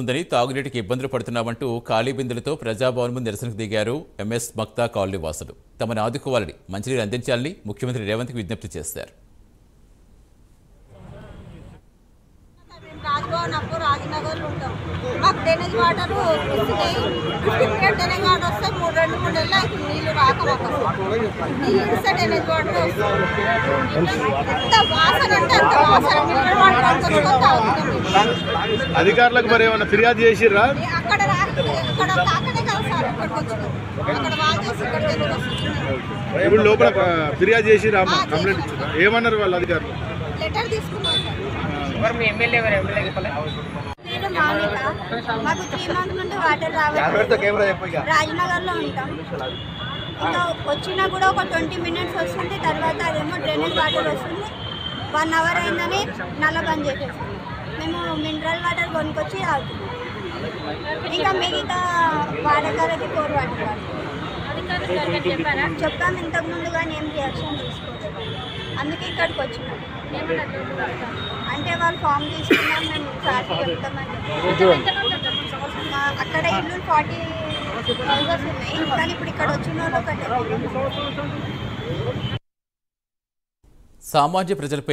ఉందని తాగునీటికి ఇబ్బందులు పడుతున్నామంటూ ఖాళీ బిందెలతో ప్రజాభవన్ ముందు నిరసనకు దిగారు ఎంఎస్ మక్తా కాలనీ వాసులు. తమను ఆదుకోవాలని, మంచినీరు అందించాలని ముఖ్యమంత్రి రేవంత్కి విజ్ఞప్తి చేశారు. రాజనగర్లో ఉంటాం. మాకు డ్రైనేజ్ వాటర్ వస్తున్నాయి. 15 మినిట్ డ్రైనేజ్ వాటర్ వస్తే 2-3 నెలలు అవుతుంది నీళ్ళు రాక. నీళ్ళు ఇస్తే డ్రైనేజ్ వాటర్ వస్తుంది. ఎంత వాసన అంటే అంత వాసన. మినరల్ వాటర్ అంతా తాగుతున్నాం. అధికారులకు మరి ఏమైనా ఫిర్యాదు చేసిర్రా? అక్కడ తాకనే కదా సార్ ఇక్కడికి వచ్చినాం. అక్కడ వాళ్ళు చేసి ఇక్కడికి వస్తున్నాం. ఇప్పుడు లోపల ఫిర్యాదు చేసిర్రా? కంప్లైంట్ ఇచ్చారా? ఏమన్నారు వాళ్ళు అధికారులు? లెటర్ తీసుకున్నాం సార్. నేను మామిక. మాకు 3 మంత్స్ నుండి వాటర్ రావాలి. రాజనగర్లో ఉంటాం. ఇంకా వచ్చినా కూడా ఒక 20 మినిట్స్ వస్తుంది. తర్వాత అదేమో డ్రైనేజ్ వాటర్ వస్తుంది. 1 అవర్ అయిందని నల్ల బంద్ చేసేస్తాం. మేము మినరల్ వాటర్ కొనుక్కొచ్చి తాగుతున్నాం. ఇంకా మిగతా వాడకాలకి కోర్ వాటర్ చెప్పాము ఇంతకు ముందు, కానీ ఏం రియాక్షన్ తీసుకోలేదు. అందుకే ఇక్కడికి వచ్చినాం. అంటే వాళ్ళు ఫామ్ తీసుకున్నాం, మేము సార్కి చెప్తామని. అక్కడ ఇల్లు 40 హౌసెస్ ఉన్నాయి, కానీ ఇప్పుడు ఇక్కడ వచ్చిన వాళ్ళు ఒకటే. సామాన్య ప్రజలపై